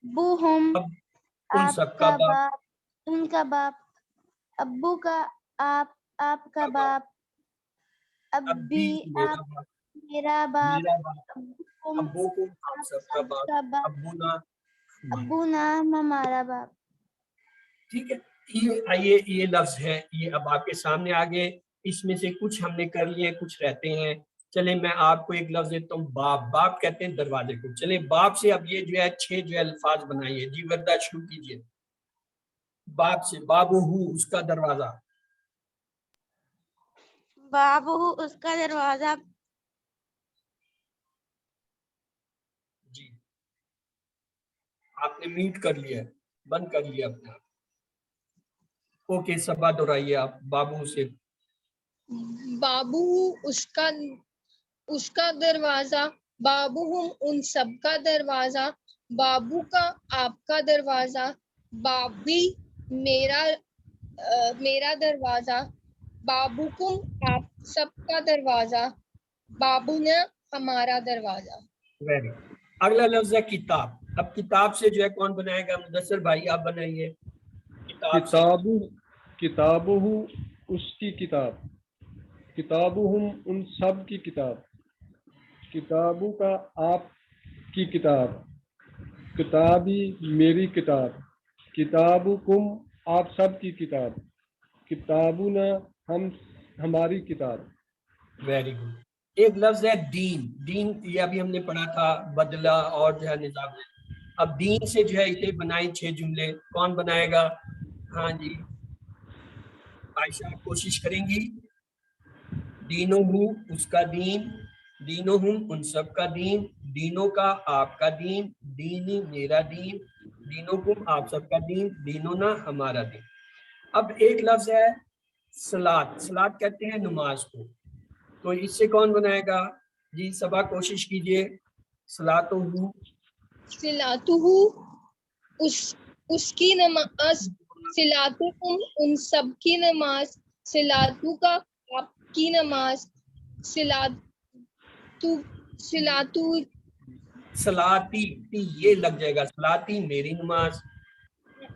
ابو ہم اب ان آپ سب کا کا باپ, باپ, ان کا باپ, ابو کا آپ کا باپ, ابی ابی میرا آپ باپ, میرا باپ, میرا باپ, ابوکم ابوکم آپ آپ سب کا سب باپ, کا باپ, ابونا ہمارا. ابو نام ہمارا باپ. ٹھیک ہے. یہ آئیے یہ لفظ ہے, یہ اب آپ کے سامنے آگے. اس میں سے کچھ ہم نے کر لیے, کچھ رہتے ہیں. چلے میں آپ کو ایک لفظ دیتا ہوں باپ. باپ کہتے ہیں دروازے کو. چلے باپ سے اب یہ جو ہے 6 جو ہے الفاظ بنائیے. جی وردہ شروع کیجیے باپ سے. بابو اس کا دروازہ, بابو اس کا دروازہ, جی آپ نے میوٹ کر لیا, بند کر لیا اپنے آپ. اوکے سبا دہرائیے آپ بابو سے. بابو اس کا دروازہ, بابوہم ان سب کا دروازہ, بابو کا آپ کا دروازہ, بابی میرا دروازہ, بابوکم آپ سب کا دروازہ, بابونا ہمارا دروازہ. ویری. اگلا لفظ ہے کتاب. اب کتاب سے جو ہے کون بنائے گا؟ مدثر بھائی آپ بنائیے. کتاب سے کتابہ اس کی کتاب, کتابہم ان سب کی کتاب, کتابوں کا آپ کی کتاب, کتابی میری کتاب, کتابکم آپ سب کی کتاب, کتابنا ہماری کتاب. Very good. ایک لفظ ہے دین. دین یہ ابھی ہم نے پڑھا تھا, بدلہ اور جو ہے نظام. اب دین سے جو ہے اسے بنائیں 6 جملے. کون بنائے گا؟ ہاں جی عائشہ کوشش کریں گی. دینوں ہوں اس کا دین، دینوں ہوں ان سب کا دین، دینوں کا آپ کا دین، دینی میرا دین، دینوں کو آپ سب کا دین، دینوں نہ ہمارا دین. اب ایک لفظ ہے صلاۃ. صلاۃ کہتے ہیں نماز کو. تو اس سے کون بنائے گا؟ جی صبا کوشش کیجئے. صلاۃ ہوں صلاتہ اس کی نماز، صلاتکم ان سب کی نماز، صلاتو کا آپ کی نماز، صلاتو صلاتی تی یہ لگ جائے گا، صلاتی میری نماز،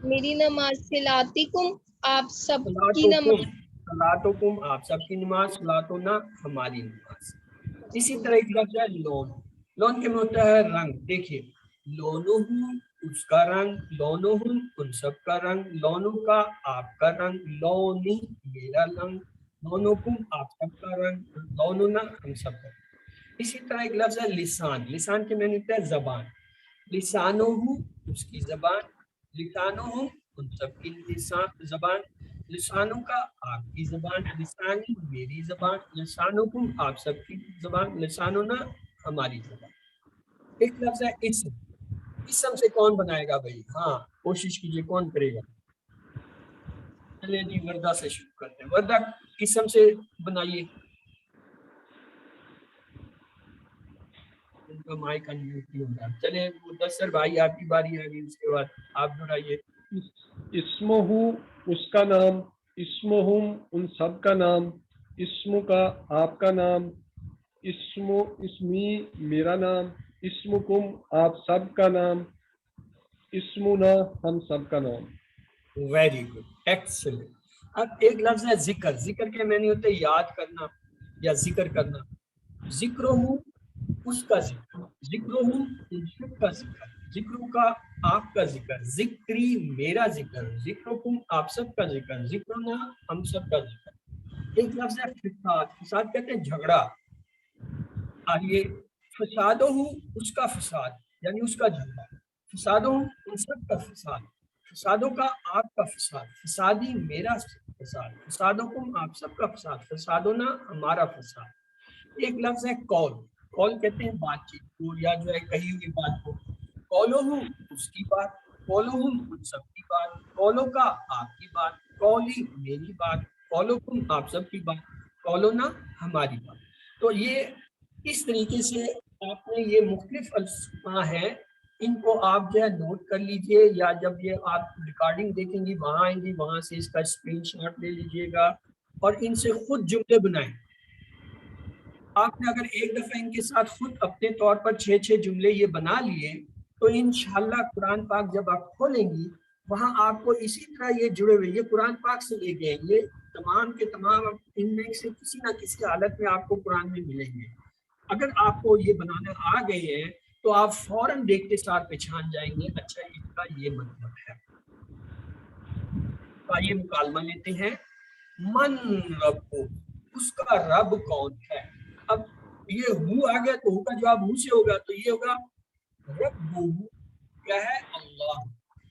میری نماز، صلاتکم آپ سب کی صلاتکم نماز. صلاتکم آپ سب کی نماز، صلاتنا ہماری نماز. اسی طرح ایک لفظ ہے لون. لون کے میں ہوتا ہے رنگ. دیکھیے لونوں اس کا رنگ، لونوں ان سب کا رنگ، لونوں کا آپ کا رنگ، لونی میرا رنگ، لونوں آپ سب کا رنگ، لوننا ہم سب کا. اسی طرح ایک لفظ ہے لسان. لسان کے معنی ہوتا ہے زبان. لسانوں اس کی زبان، لسانوں ان سب کی زبان، لسانوں کا آپ کی زبان، لسانی میری زبان، لسانوں آپ سب کی زبان، لساننا ہماری زبان. ایک لفظ ہے اسم. اسم سے کون بنائے گا بھائی؟ ہاں کوشش کیجئے کون کرے گا؟ چلے جی وردہ سے شروع کرتے ہیں. وردہ اسم سے بنائیے. ان کا مائک انمیوٹ نہیں ہوگا. چلے مدثر بھائی آپ کی باری آ گئی، اس کے بعد آپ دہرائیے. اسمہ اس کا نام، اسمہم ان سب کا نام، اسم کا آپ کا نام، اسمی میرا نام، اسمکم آپ سب کا نام، اسمنا ہم سب کا نام. Very good, excellent. اب ایک لفظ ہے ذکر. ذکر کے معنی ہوتے ہیں یاد کرنا یا ذکر کرنا. ذکر اس کا ذکر، ذکر ان سب کا ذکر، ذکر کا آپ کا ذکر، ذکری میرا ذکر، ذکرکم آپ سب کا ذکر، ذکرنا ہم سب کا ذکر. ایک لفظ ہے فساد. فساد کہتے ہیں جھگڑا. آئیے فسادوں اس کا فساد یعنی اس کا جھگڑا، فسادوں ان سب کا فساد، فسادوں کا آپ کا فساد، فسادی میرا فساد، فسادوں کو آپ سب کا فساد، فسادوں نہ ہمارا فساد. ایک لفظ ہے قول. قول کہتے ہیں بات چیت کو یا جو ہے کہی ہوئی بات کو. قولوں اس کی بات، قولوں ان سب کی بات، قولوں کا آپ کی بات، قولی میری بات، قولوں آپ سب کی بات، قولوں نہ ہماری بات. تو یہ اس طریقے سے آپ نے یہ مختلف الفاظ ہیں، ان کو آپ جو ہے نوٹ کر لیجئے، یا جب یہ آپ ریکارڈنگ دیکھیں گی وہاں آئیں گی وہاں سے اس کا اسکرین شاٹ لے لیجئے گا اور ان سے خود جملے بنائیں. آپ نے اگر ایک دفعہ ان کے ساتھ خود اپنے طور پر 6 جملے یہ بنا لیے تو انشاءاللہ قرآن پاک جب آپ کھولیں گی وہاں آپ کو اسی طرح یہ جڑے ہوئے، یہ قرآن پاک سے لے گئے، یہ تمام کے تمام ان میں سے کسی نہ کسی حالت میں آپ کو قرآن میں ملیں گے. اگر آپ کو یہ بنانا آ گئے ہیں تو آپ فوراً دیکھتے ساتھ پہچان جائیں گے اچھا اس کا یہ مطلب ہے. آئیے مکالمہ لیتے ہیں. من رب، اس کا رب کون ہے؟ اب یہ ہو آ گیا تو ہو کا جواب ہو سے ہوگا، تو یہ ہوگا رب کیا ہے؟ اللہ.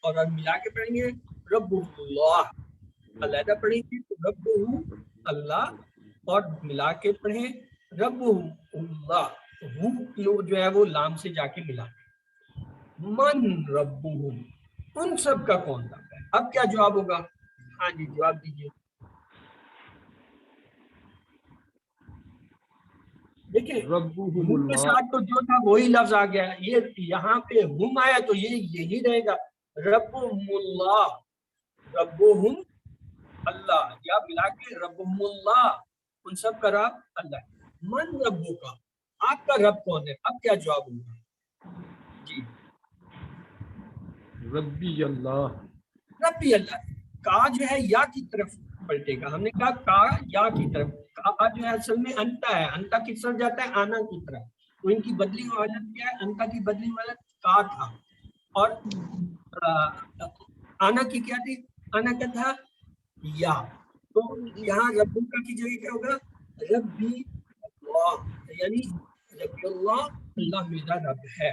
اور اب ملا کے پڑھیں گے رب اللہ. علیحدہ پڑھیں گے تو رب اللہ، اور ملا کے پڑھیں رب اللہ. جو ہے وہ لام سے جا کے ملا. من رب ان سب کا کون رب ہے؟ اب کیا جواب ہوگا؟ ہاں جی جواب دیجیے. دیکھیں ربهم ہم کے اللہ. ساتھ تو جو تھا وہی لفظ آ گیا، یہ یہاں پہ ہم آیا تو یہ یہی رہے گا ربهم اللہ، ربهم اللہ، یا ملا کے ربهم اللہ ان سب کا رب اللہ. من ربو کا، آپ کا رب کون ہے؟ اب کیا جواب ہوگا؟ جی ربی اللہ. ربی اللہ. کا جو ہے یا کی طرف پلٹے گا. ہم نے کہا کا یا کی طرف، کا جو ہے اصل میں انتا ہے، انتا کس طرف جاتا ہے؟ آنا کی طرف. تو ان کی بدلی حالت کیا ہے؟ انتا کی بدلی حالت کا تھا، اور آنا کی کیا تھی؟ آنا کا تھا یا. تو یہاں رب کا کی جگہ کیا ہوگا؟ ربی اللہ، یعنی ربی اللہ، اللہ میرا رب ہے.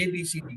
ABCD।